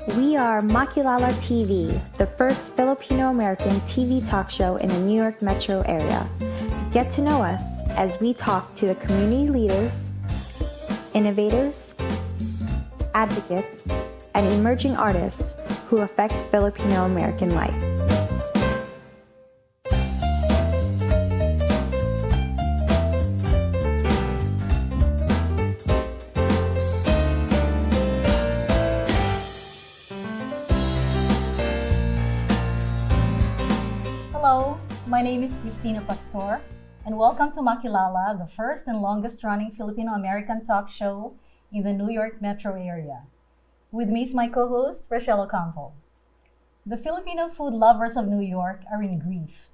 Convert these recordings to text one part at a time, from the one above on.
We are Makilala TV, the first Filipino-American TV talk show in the New York metro area. Get to know us as we talk to the community leaders, innovators, advocates, and emerging artists who affect Filipino-American life. Hello, my name is Cristina and welcome to Makilala, the first and longest running Filipino-American talk show in the New York metro area. With me is my co-host, Rachell. The Filipino food lovers of New York are in grief.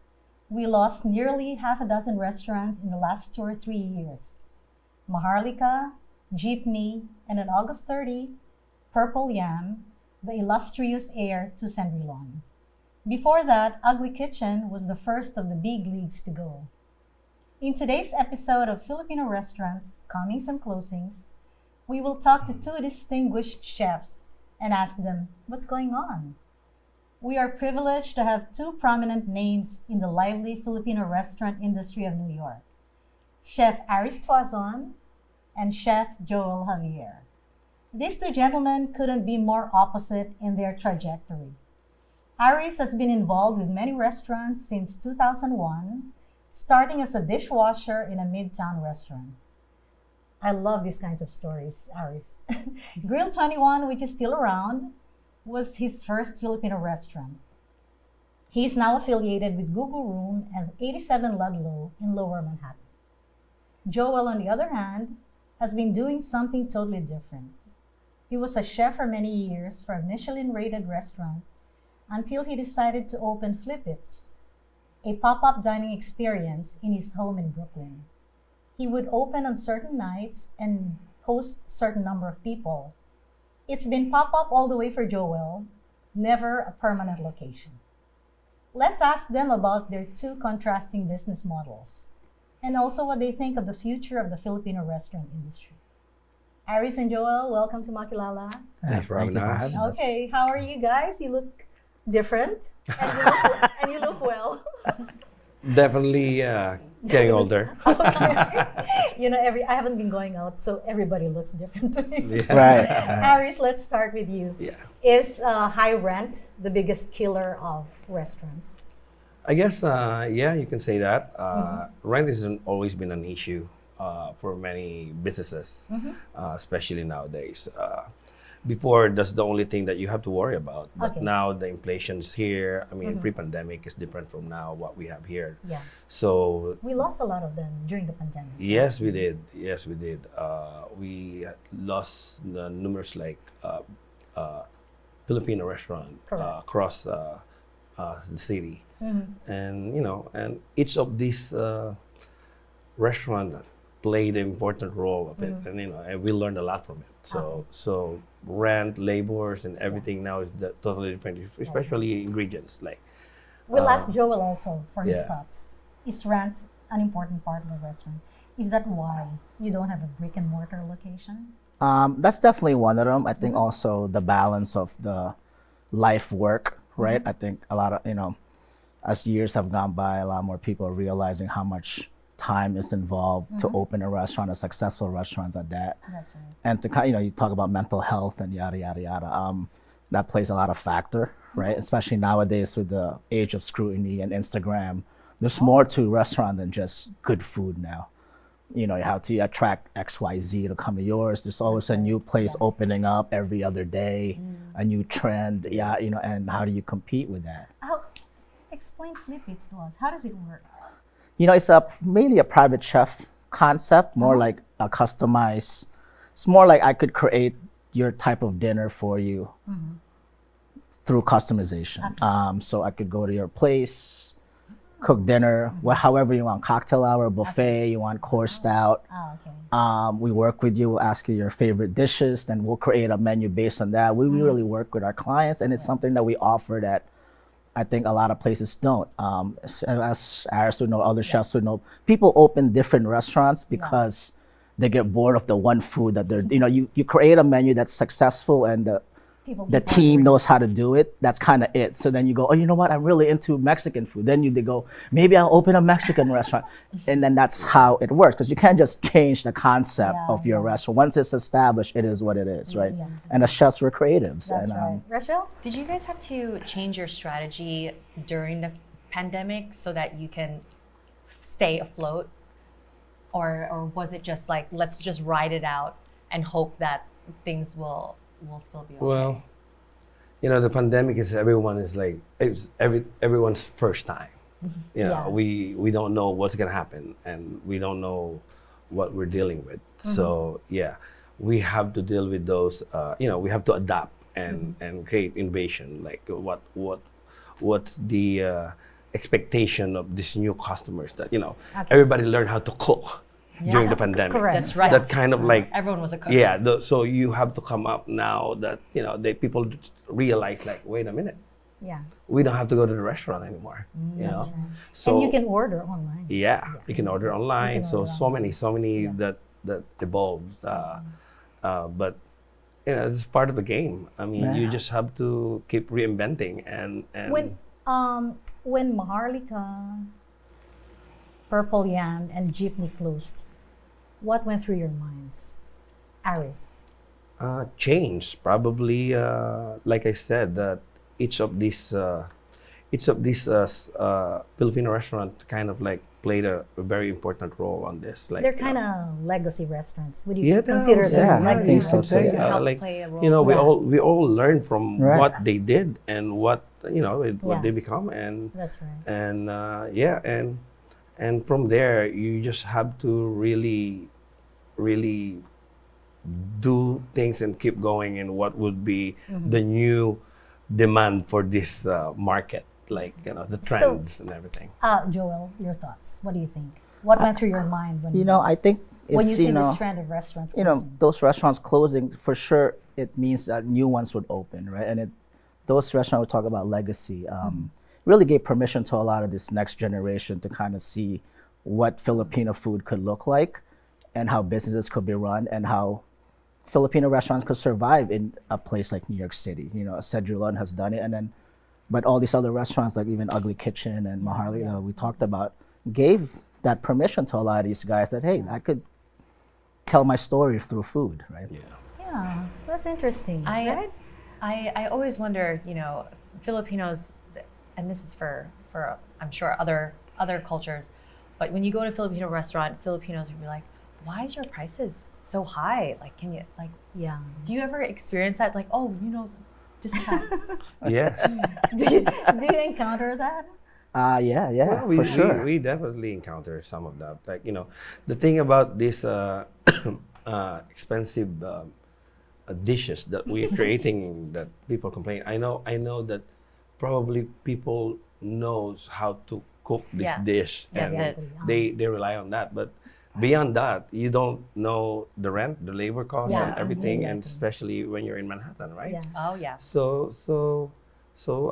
We lost nearly half a dozen restaurants in the last 2 or 3 years. Maharlika, Jeepney, and on August 30, Purple Yam, the illustrious heir to Sanrilon. Before that, Ugly Kitchen was the first of the big leagues to go. In today's episode of Filipino Restaurants, Comings and Closings, we will talk to 2 distinguished chefs and ask them what's going on. We are privileged to have 2 prominent names in the lively Filipino restaurant industry of New York, Chef Aris Tuazon and Chef Joel Javier. These 2 gentlemen couldn't be more opposite in their trajectory. Aris has been involved with many restaurants since 2001, starting as a dishwasher in a midtown restaurant. I love these kinds of stories, Aris. Grill 21, which is still around, was his first Filipino restaurant. He is now affiliated with Google Room and 87 Ludlow in Lower Manhattan. Joel, on the other hand, has been doing something totally different. He was a chef for many years for a Michelin-rated restaurant until he decided to open Flip It's, a pop-up dining experience in his home in Brooklyn. He would open on certain nights and host a certain number of people. It's been pop-up all the way for Joel, never a permanent location. Let's ask them about their 2 contrasting business models and also what they think of the future of the Filipino restaurant industry. Aris and Joel, welcome to Makilala. Thanks for having us. Okay, how are you guys? You look different and you look well. Definitely getting older. Okay. I haven't been going out, so everybody looks different to me. Yeah. Right. Aris, let's start with you. Yeah. Is high rent the biggest killer of restaurants? I guess, yeah, you can say that. Rent has always been an issue for many businesses, especially nowadays. Before, that's the only thing that you have to worry about. But now the inflation's here. I mean, pre-pandemic is different from now, what we have here. Yeah. So we lost a lot of them during the pandemic. yes, we did. Yes, we did. We lost the numerous Filipino restaurant across the city, and and each of these restaurants played an important role of it, and we learned a lot from it. So rent, labors, and everything now is totally different, especially ingredients like. We'll ask Joel also for his yeah. thoughts. Is rent an important part of the restaurant? Is that why you don't have a brick and mortar location? That's definitely one of them. I think also the balance of the life work, right? I think a lot of, as years have gone by, a lot more people are realizing how much time is involved to open a restaurant, a successful restaurant at that. That's right. And to you talk about mental health and yada, yada, yada. That plays a lot of factor, right? Especially nowadays with the age of scrutiny and Instagram, there's more to restaurant than just good food now. You have to attract XYZ to come to yours. There's always a new place opening up every other day, a new trend, and how do you compete with that? Explain Flip It to us. How does it work? It's mainly a private chef concept, more like a customized. It's more like I could create your type of dinner for you through customization. So I could go to your place, cook dinner, however you want, cocktail hour, buffet, you want coursed out. We work with you, we'll ask you your favorite dishes, then we'll create a menu based on that. We really work with our clients, and it's something that we offer that I think a lot of places don't. As Aris would know, other chefs would know, people open different restaurants because they get bored of the one food that they're, you create a menu that's successful and the the team knows how to do it. That's kind of it. So then you go, oh, you know what? I'm really into Mexican food. Then they go, maybe I'll open a Mexican restaurant. And then that's how it works. Because you can't just change the concept of your restaurant. Once it's established, it is what it is, right? Yeah. And the chefs were creatives. That's right. Rachell? Did you guys have to change your strategy during the pandemic so that you can stay afloat? Or was it just like, let's just ride it out and hope that things will still be okay? Well, the pandemic is everyone's first time. We don't know what's gonna happen, and we don't know what we're dealing with. So we have to deal with those. We have to adapt and create innovation. Like what's the expectation of these new customers that everybody learn how to cook. During the pandemic. Correct. That's right. That kind of like everyone was a cook. Yeah, so you have to come up now that people realize like, wait a minute. Yeah. We don't have to go to the restaurant anymore. That's right. So and you can order online. Yeah, you can order online. So many that evolved. But it's part of the game. I mean, you just have to keep reinventing and when Maharlika, Purple Yan, and Jeepney closed, what went through your minds? Aris? Change, probably. Like I said, that each of these Filipino restaurants kind of like played a very important role on this. Like they're kind of legacy restaurants. Would you consider them legacy restaurants? Help play a role. We all learn from what they did and what they become, and that's right. And and from there you just have to really do things and keep going in what would be the new demand for this market, like the trends and everything. Joel, your thoughts? What do you think? What went through your mind when I think it's, when you see this trend of restaurants closing? Those restaurants closing, for sure it means that new ones would open, right? And those restaurants, we talk about legacy, really gave permission to a lot of this next generation to kind of see what Filipino food could look like and how businesses could be run and how Filipino restaurants could survive in a place like New York City. Cedrillon has done it, but all these other restaurants like even Ugly Kitchen and Maharlika, we talked about, gave that permission to a lot of these guys that, hey, I could tell my story through food, right? Yeah, that's interesting, right? I always wonder, Filipinos, and this is for I'm sure other cultures, but when you go to a Filipino restaurant, Filipinos will be like, why is your prices so high? Like, can you do you ever experience that? Like, this is how. Yes. do you encounter that? Yeah, well, for sure. We definitely encounter some of that. Like, the thing about this expensive dishes that we're creating that people complain. I know that probably people knows how to cook this dish and they rely on that. But beyond that, you don't know the rent, the labor cost, and everything, and especially when you're in Manhattan, right? Yeah. Oh yeah. So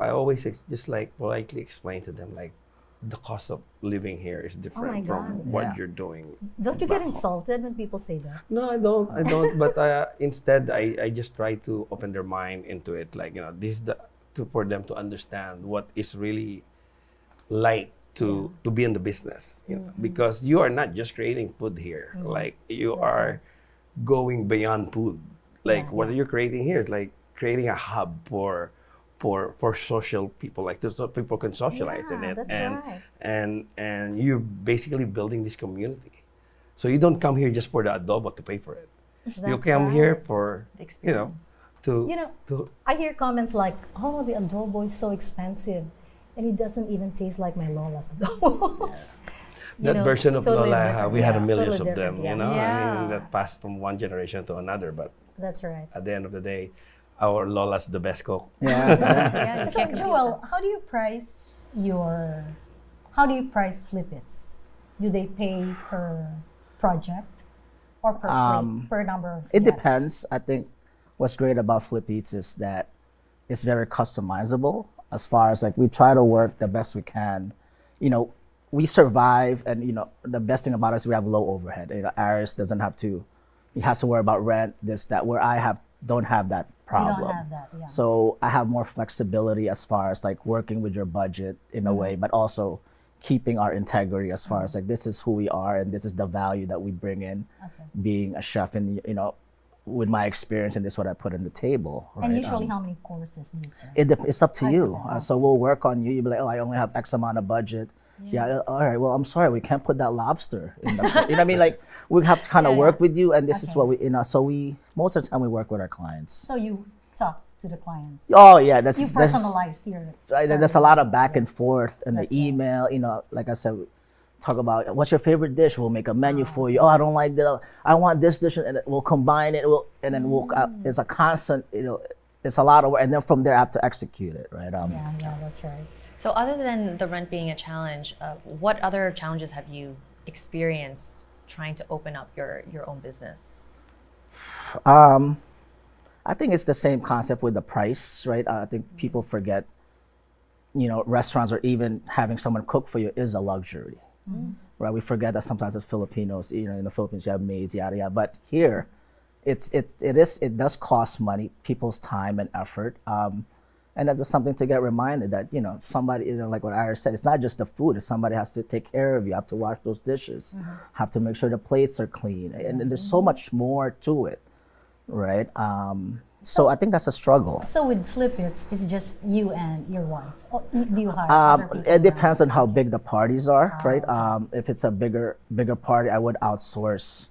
I always just like politely explain to them like the cost of living here is different from what you're doing. Don't you get insulted when people say that? No, I don't. But instead, I just try to open their mind into it. Like this for them to understand what is really like to be in the business. Because you are not just creating food here. Like you are going beyond food. Like what you're creating here is like creating a hub for social people, like so people can socialize in it, and you're basically building this community. So you don't come here just for the adobo to pay for it. You come here for I hear comments like, "Oh, the adobo is so expensive, and it doesn't even taste like my Lola's adobo." That version of totally Lola, we had millions totally of them. different, I mean, that passed from one generation to another. But that's right. at the end of the day, our Lola's the best cook. Yeah, So Joel, how do you price Flip-Its? Do they pay per project or per plate, per number of It guests? depends. I think what's great about Flip-Its is that it's very customizable as far as like we try to work the best we can. We survive, and the best thing about us is we have low overhead. Aris doesn't have to, he has to worry about rent, this, that, where I don't have that problem. have that, yeah. So I have more flexibility as far as like working with your budget in a way, but also keeping our integrity as far as like this is who we are and this is the value that we bring in being a chef, and with my experience, and this is what I put on the table. Right? And usually how many courses do you serve? It's up to you. So we'll work on you. You'll be like, oh, I only have X amount of budget. Yeah. All right. Well, I'm sorry, we can't put that lobster in the, you know what I mean? Like we have to kind of work with you, and this is what we, so we, most of the time we work with our clients. So you talk to the clients. Oh yeah, You personalize your right. There's a lot of back and forth in the email. Like I said, talk about what's your favorite dish. We'll make a menu for you. Oh, I don't like that. I want this dish, and we'll combine it. And then it's a constant. It's a lot of work, and then from there I have to execute it. Right. Yeah, that's right. So other than the rent being a challenge, what other challenges have you experienced trying to open up your own business? I think it's the same concept with the price, right? I think people forget, restaurants or even having someone cook for you is a luxury, right? We forget that sometimes as Filipinos, in the Philippines you have maids, yada yada. But here, it does cost money, people's time and effort, and that's something to get reminded that somebody, like what Aris said, it's not just the food. It's somebody has to take care of you, have to wash those dishes, have to make sure the plates are clean, and there's so much more to it. Right. So I think that's a struggle. So with Flip it's just you and your wife. Or do you hire other people? It depends on how big the parties are, right? If it's a bigger party, I would outsource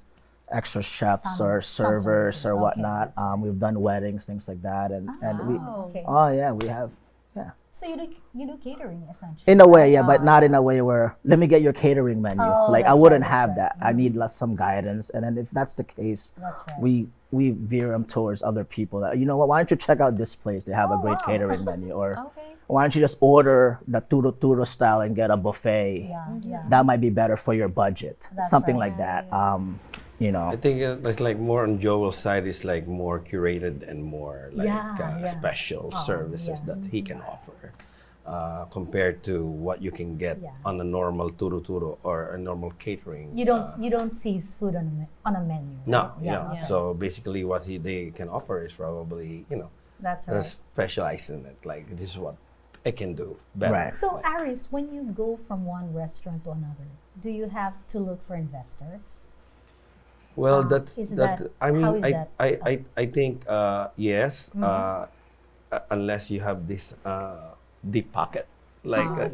extra chefs or servers or whatnot. We've done weddings, things like that, and we. Okay. Oh yeah, we have. Yeah. So you do catering essentially. In a way, yeah, but not in a way where let me get your catering menu. Like I wouldn't have that. I need some guidance, and then if that's the case, we veer them towards other people. That why don't you check out this place? They have a great catering menu, or why don't you just order the turo style and get a buffet? Yeah. That might be better for your budget. Something like that. I think like more on Joel's side is like more curated and more like special services that he can offer compared to what you can get on a normal turo or a normal catering. You don't seize food on a menu. No, So basically, what they can offer is probably that's right. Specialize in it. Like this is what I can do better. Right. So Aris, when you go from one restaurant to another, do you have to look for investors? Well, how is that? I think yes, unless you have this deep pocket, like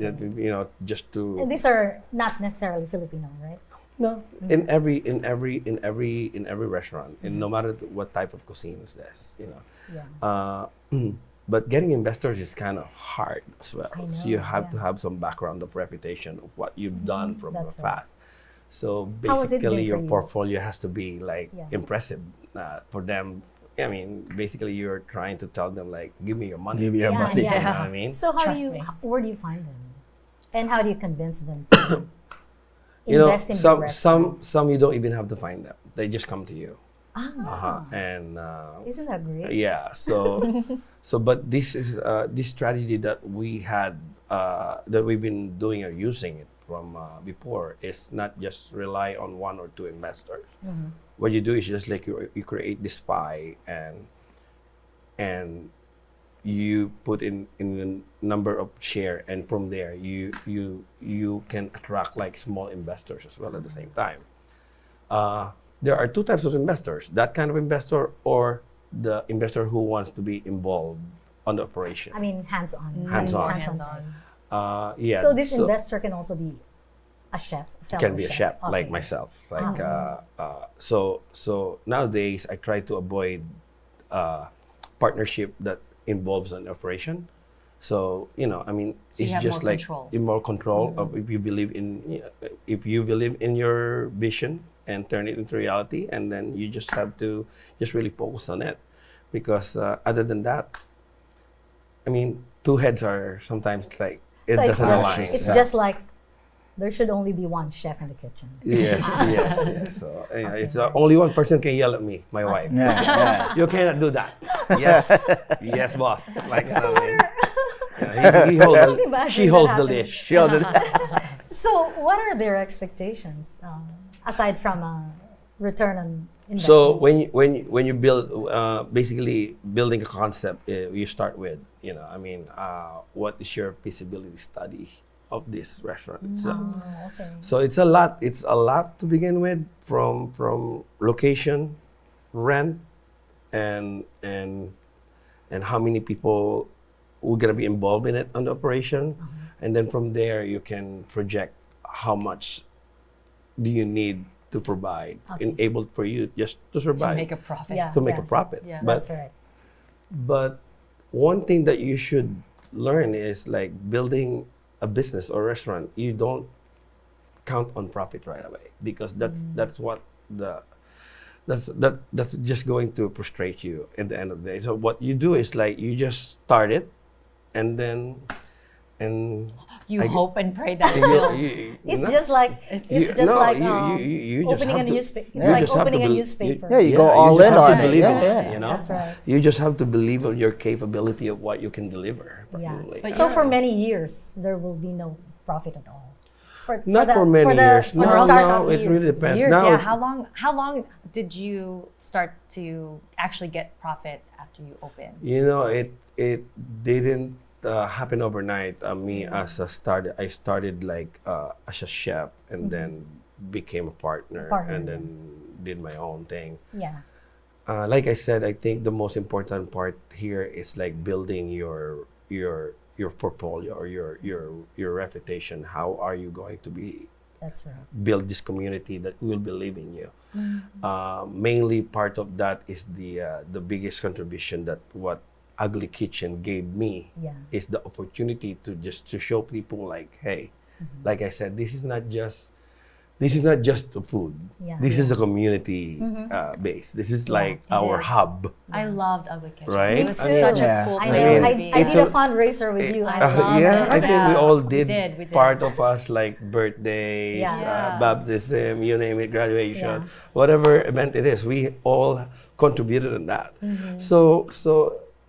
just to. And these are not necessarily Filipino, right? No, in every restaurant, no matter what type of cuisine is this, but getting investors is kind of hard as well. So you have to have some background of reputation of what you've done from the past. So basically, your portfolio has to be like impressive for them. I mean, basically, you're trying to tell them like, "Give me your money." Give me your money. You know what I mean? So where do you find them, and how do you convince them to invest in your restaurant? Some you don't even have to find them; they just come to you. And isn't that great? Yeah. So but this is this strategy that we had that we've been doing or using it from before is not just rely on one or two investors. What you do is just like you create this pie and you put in the number of share, and from there you can attract like small investors as well at the same time. There are two types of investors: that kind of investor or the investor who wants to be involved on the operation. I mean, hands-on. Yeah. So this investor can also be a chef, a fellow can be a chef like myself. Like so nowadays I try to avoid partnership that involves an operation. So I mean, so it's just like more control of if you believe in your vision and turn it into reality, and then you just have to just really focus on it, because other than that, I mean, two heads are sometimes like it doesn't align. It's just like there should only be one chef in the kitchen. Yes. So it's only one person can yell at me, my wife. Yeah. You cannot do that. Yes, boss. Like she holds the dish. So what are their expectations aside from return on So investments? when you build basically building a concept, you start with what is your feasibility study of this restaurant itself. Oh, okay. So it's a lot. It's a lot to begin with, from location, rent, and how many people who are gonna be involved in it on the operation, and then from there you can project how much do you need to provide, and able for you just to survive, To make a profit. Yeah. to make a profit. Yeah. That's right. But one thing that you should learn is like building a business or restaurant. You don't count on profit right away, because that's what that's just going to frustrate you at the end of the day. So what you do is like you just start it, and then You I- hope and pray that it you- builds. It's no, just like you- no, you just opening a have to- newspaper. It's you like just have to opening a bel- newspaper. Yeah, you go you all just in have to on it. believe Yeah, in it, yeah. you know? That's right. You just have to believe in your capability of what you can deliver. Yeah. Probably. But So you're- for many years, there will be no profit at all. Not for many years. For No, the startup no, it years. really depends. Years, Now, yeah. How long did you start to actually get profit after you opened? you know, it didn't happen overnight. I started like as a chef, and then became a partner, Partner, and then did my own thing. Yeah. Like I said, I think the most important part here is like building your portfolio or your reputation. How are you going to be That's right. build this community that will believe in you? Mainly part of that is the biggest contribution that what Ugly Kitchen gave me Yeah. is the opportunity to show people like, hey, like I said, this is not just the food. Yeah. This is a community base. This is like our is. hub. I loved Ugly Kitchen. Right? It was I mean- such Yeah. a cool I place know. mean, to be. I it's did a a- fundraiser with you. I love Yeah, it. I think we Yeah. all We did. did, we did. Part of us like birthdays, Yeah. Yeah. baptism, you name it, graduation, Yeah. whatever event it is, we all contributed in that. So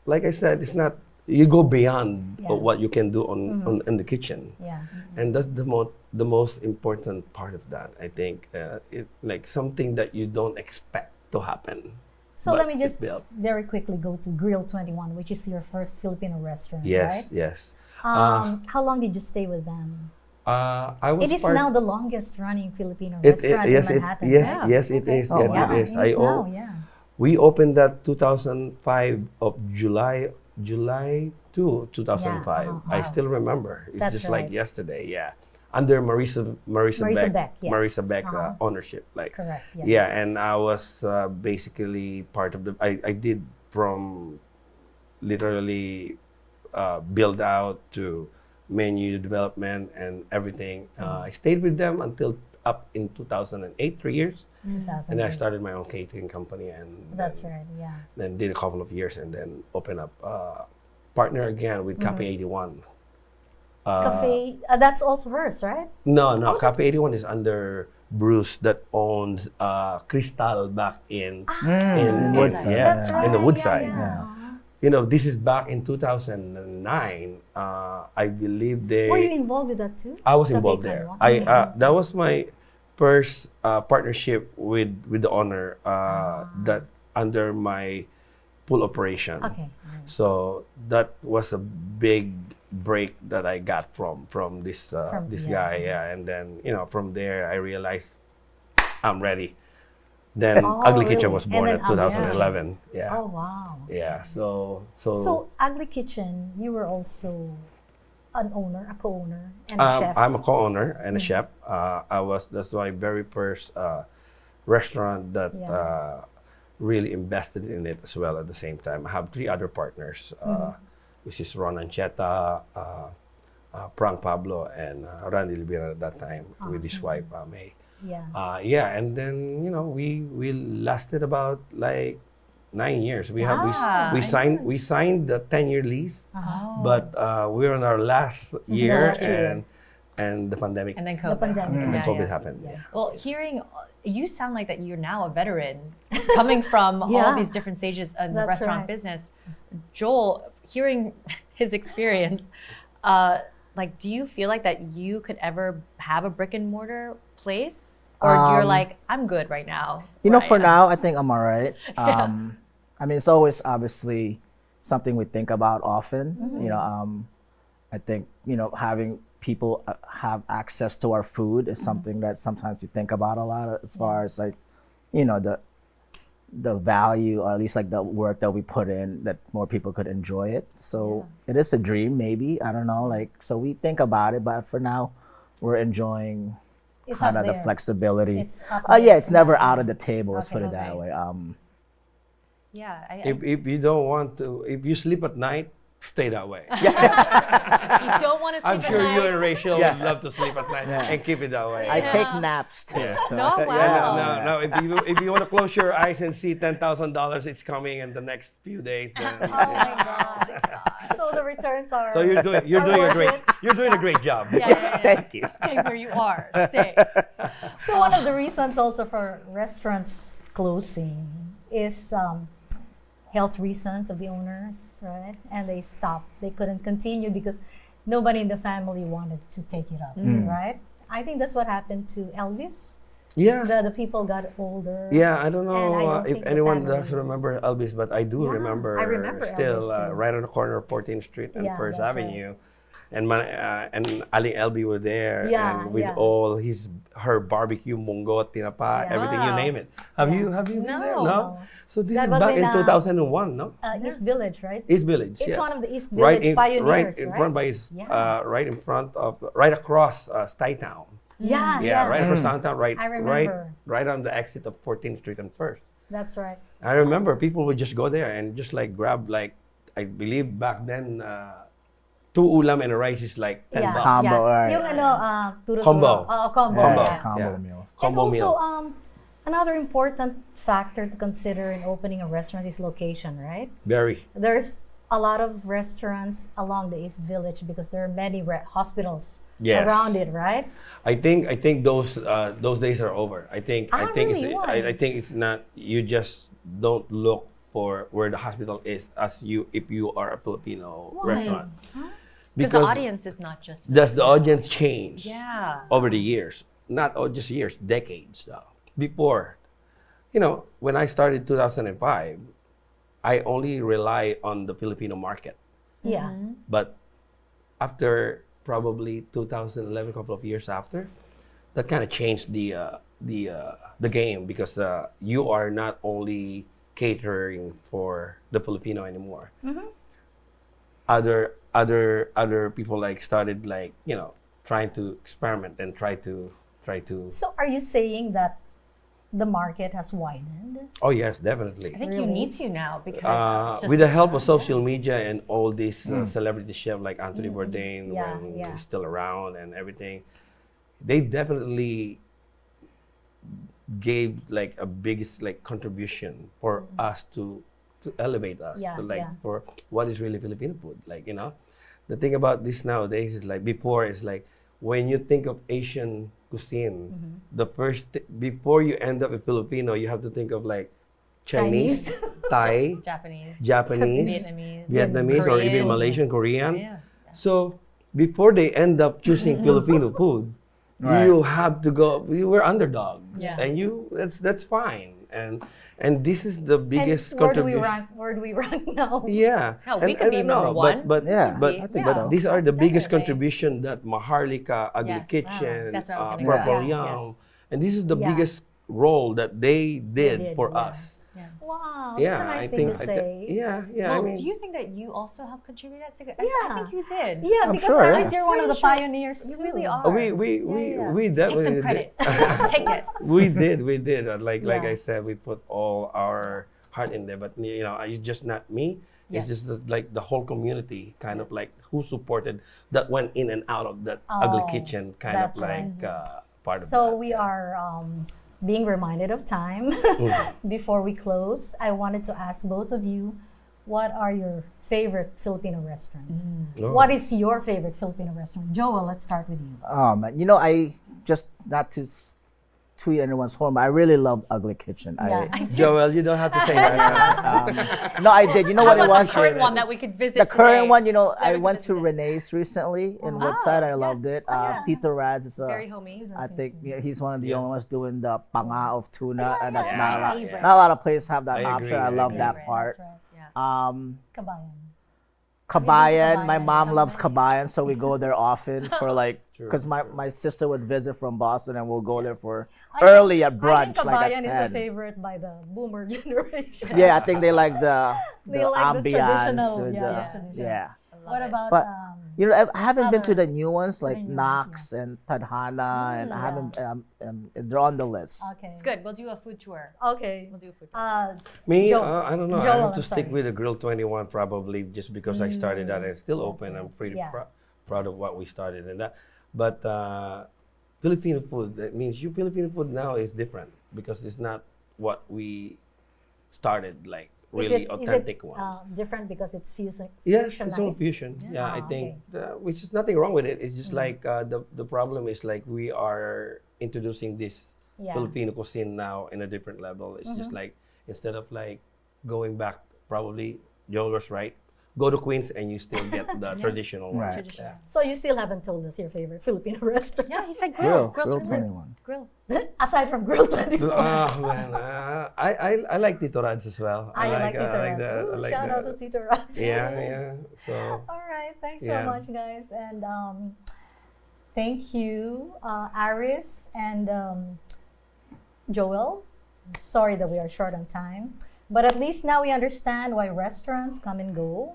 like I said, it's not, you go beyond Yeah. what you can do on in the kitchen, Yeah. and that's the most important part of that. I think it like something that you don't expect to happen. So but let me it's just built. very quickly go to Grill 21, which is your first Filipino restaurant, Yes, right? yes. How long did you stay with them? I was It is part- now the longest running Filipino It, restaurant yes, in it, Manhattan. yes, right? yes, it is. Oh, Yes, wow. it is. It is now, yeah. We opened that 2005 of July 2, 2005. Yeah, I wow. still remember. It's That's just like right. yesterday. Yeah, under Marisa Beck, Beck, yes. Marisa Beck Uh-huh. ownership. Like Correct. Yeah. yeah, and I was basically part of the. I did from literally build out to menu development and everything. I stayed with them until up in 2008, 3 years. 2008. And then I started my own catering company, and That's then, right. Yeah. then did a couple of years, and then opened up partner again with Cafe 81. Cafe. That's also hers, right? No, Cafe 81 is under Bruce that owns Cristal back in Woodside. yeah, That's right. in the Woodside. Yeah. You know, this is back in 2009. I believe they. Were you involved with that too? I was Cafe involved there. 21? That was my first partnership with the owner that under my pool operation. Okay. So that was a big break that I got from this this yeah. guy. Yeah, and then from there I realized I'm ready. Then Oh, Ugly Kitchen really? was And born then in Ugly 2011. Yeah. Oh wow. Yeah. So So Ugly Kitchen, you were also an owner, a co-owner, and a chef. I'm a co-owner and a chef. That's my very first restaurant that Yeah. really invested in it as well at the same time. I have 3 other partners, which is Ron Ancheta, Frank Pablo, and Randy Libera at that time with his wife, May. Yeah. And then we lasted about like 9 years. We I signed the 10-year lease, Oh. but we're on our last year, last year. and the pandemic And then The COVID. pandemic. and Yeah, COVID yeah. happened. Yeah. Yeah. Well, hearing you sound like that you're now a veteran, coming from all Yeah. these different stages in the That's restaurant right. business. Joel, hearing his experience, like, do you feel like that you could ever have a brick and mortar place? or you're like, I'm good right now? You know, where I for am? now, I think I'm all right. I mean, it's always obviously something we think about often. You know, I think, you know, having people have access to our food is something that sometimes we think about a lot as far as like, you know, the value, or at least like the work that we put in, that more people could enjoy it. So it is a dream, maybe. I don't know. Like, so we think about it, but for now, we're enjoying It's kind up of the there. flexibility. It's up Yeah, there. it's never out of the table. Let's Okay. put it that Okay. way. Yeah. If you don't want to, if you sleep at night, stay that way. If you don't want to sleep I'm at sure night, you and Rachel Yeah. would love to sleep at night and keep it that way. I take naps too. Yeah. So, No, wow. Yeah, no. If you want to close your eyes and see $10,000, it's coming in the next few days. Then, Oh my God. So the returns are. So you're doing a great job. Yeah. Thank you. Stay where you are. Stay. So one of the reasons also for restaurants closing is health reasons of the owners, right? And they stopped. They couldn't continue because nobody in the family wanted to take it up, right? I think that's what happened to Elvis. Yeah. The people got older. Yeah, I don't And I know don't if think the anyone family- does remember Elvis, but I do Yeah, remember, I remember still Elvis too. right on the corner of 14th Street and Yeah, First that's right. Avenue. And and Ali Elby were there, Yeah, and with yeah. all her barbecue, mungo, tinapa, Yeah. everything you Wow. name it. Have you been No. there? No. So this That is was back in, in 2001, no? East Village, right? East Village. It's yes. one of the East right Village in, pioneers, right in front by Yeah. right in front of right across Stuytown. Yeah, Yeah, right across Downtown, right, I remember. right on the exit of 14th Street and First. That's right. I remember people would just go there and just like grab like, I believe back then, 2 ulam and a rice is like $10. Yeah, Combo, yeah. right. Yung turo-turo. Combo. Combo. Combo. Yeah. Combo Yeah. meal. Combo and also, meal. another important factor to consider in opening a restaurant is location, right? Very. There's a lot of restaurants along the East Village because there are many hospitals Yes. around it, right? I think those days are over. I think Really? it's Why? I think it's not, you just don't look for where the hospital is if you are a Filipino Why? restaurant. Because the audience is not just. Does the audience change Yeah. over the years? Not just years, decades though. Before, you know, when I started 2005, I only rely on the Filipino market. Yeah. But after probably 2011, a couple of years after, that kind of changed the game because you are not only catering for the Filipino anymore. Other people like started like, you know, trying to experiment and try to. So are you saying that the market has widened? Oh yes, definitely. I think you Really? need to now because With the help of social media and all these celebrity chefs like Anthony Bourdain, Yeah, when yeah. he's still around and everything, they definitely gave like a biggest like contribution for us to elevate us Yeah, to like yeah. for what is really Filipino food. Like, you know, the thing about this nowadays is like before is like when you think of Asian cuisine, the first before you end up a Filipino, you have to think of like Chinese, Thai, Japanese, Japanese, Vietnamese, or even Korean. Malaysian, Korean. Yeah. So before they end up choosing Filipino food, Right. you have to go. We were underdogs, Yeah. and that's fine. And this is the biggest And where do we contribution. rank? Where do we rank now? Yeah, Hell, we could be I know, number one. But Yeah, but I think but so. these are the biggest Definitely. contribution that Maharlika, Ugly Yes. Kitchen, That's where I was gonna go. Purple Yeah. Yum, and this is the Yeah. biggest role that they did did, for yeah. us. Wow, that's Yeah, a nice I thing think. to say. Yeah. Well, I mean, do you think that you also helped contribute that to? I Yeah. think you did. Yeah, I'm because sure, Aris, yeah. you're one of the Pretty sure pioneers You too. really are. we Take definitely some credit. Take it. we did. Like Yeah. I said, we put all our heart in there. But you know, it's just not me. Yes. It's just like the whole community, kind of like who supported that went in and out of that ugly Oh, kitchen, kind of that's like right. part of So that. we are being reminded of time. Before we close, I wanted to ask both of you, what are your favorite Filipino restaurants? Oh. What is your favorite Filipino restaurant? Joel, let's start with you. Man, you know, I just not to eat anyone's home. I really loved Ugly Kitchen. Yeah. Joel, you don't have to say that. No, I did. You know How what it about was? the current one that we could visit The current today? one, you know, Yeah, I we could went to visit. Renee's recently in Oh, Woodside. I yes. loved it. yes. Tito Rad's is Very homey. I think he's one of the Yeah. only ones doing the panga of tuna, and that's yeah, not a my lot. favorite. Not a lot of places have that I option. agree, I I love agree. that part. That's right. Yeah. Kabayan. Kabayan. My Kabayan mom is loves something. Kabayan, so we go there often for like, True, because my, true. my sister would visit from Boston, and we'll go there for I early at I think brunch, like Kabayan at is a 10. favorite by the boomer generation. Yeah, I think they like the They like the ambiance. traditional, with yeah, the- the traditional. yeah. I love What it. about But, You know, I haven't been to Other- the new ones like the new ones, Knox and Tadhana, and I yeah. haven't. They're on the list. okay. It's good. We'll do a food tour. Okay. We'll do a food tour. Me, Joel. I don't know. I Joel, have to I'm stick sorry. with the Grill 21 probably just because I started that and it's still open. right. I'm pretty Yeah. proud of what we started and that. But Filipino food, that means Filipino food now is different because it's not what we started like really authentic ones. Different because it's Yeah, it's all fusionized? fusion. Yeah, Ah, I think which is nothing wrong with it. It's just like the problem is like we are introducing this Yeah. Filipino cuisine now in a different level. It's just like instead of like going back, probably Joel was right. Go to Queens and you still get the traditional one. Right. Traditional. So you still haven't told us your favorite Filipino restaurant? Yeah, he said Grill, grill. Grill 21. 21. Grill. Aside from Grill 21. Oh man, I like Tito Rad's as well. I like Tito I like Rad's. the- I Ooh, like shout out the- to Tito Rad's. Yeah. So All right, thanks Yeah. so much, guys, and thank you, Aris and Joel. Sorry that we are short on time, but at least now we understand why restaurants come and go.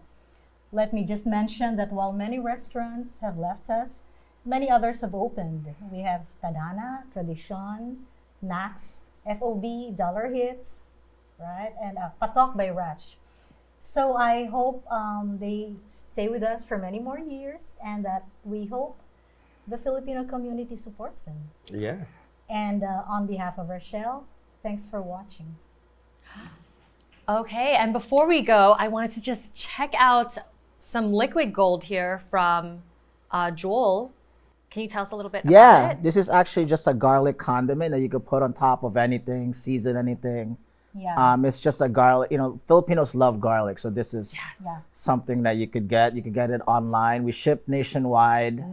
Let me just mention that while many restaurants have left us, many others have opened. We have Tadhana, Tradition, Nax, FOB, Dollar Hits, right, and Patok by Rach. So I hope they stay with us for many more years, and that we hope the Filipino community supports them. yeah. And on behalf of Rachell, thanks for watching. Okay, and before we go, I wanted to just check out some liquid gold here from Joel. Can you tell us a little bit Yeah, about it? this is actually just a garlic condiment that you could put on top of anything, season anything. Yeah. It's just a garlic. You know, Filipinos love garlic, so this is Yeah. something that you could get. You could get it online. We ship nationwide.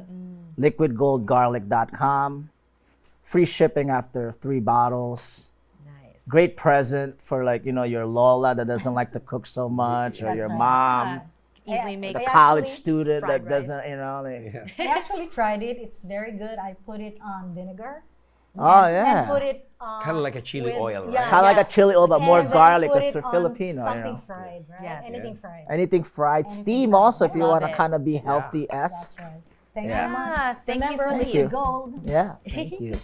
Liquidgoldgarlic.com. Free shipping after 3 bottles. Nice. Great present for like, you know, your Lola that doesn't like to cook so much, or That's your right. mom, Easily Yeah. make the I college actually- student that fried rice. doesn't, you know. Like, Yeah. I actually tried it. It's very good. I put it on vinegar. Oh, And yeah. put it Kinda like a chili oil, right? Kind of like a chili oil, but more And then garlic put because it we're on Filipino, you Something know. fried, right? Yes. Anything Yeah. fried. Anything fried. Anything Steam fried. also if you Love want to it. kind of be Yeah. healthy-esque. That's right. Thanks Yeah. so much. Thank you Remember, for liquid you. gold. Yeah, thank you.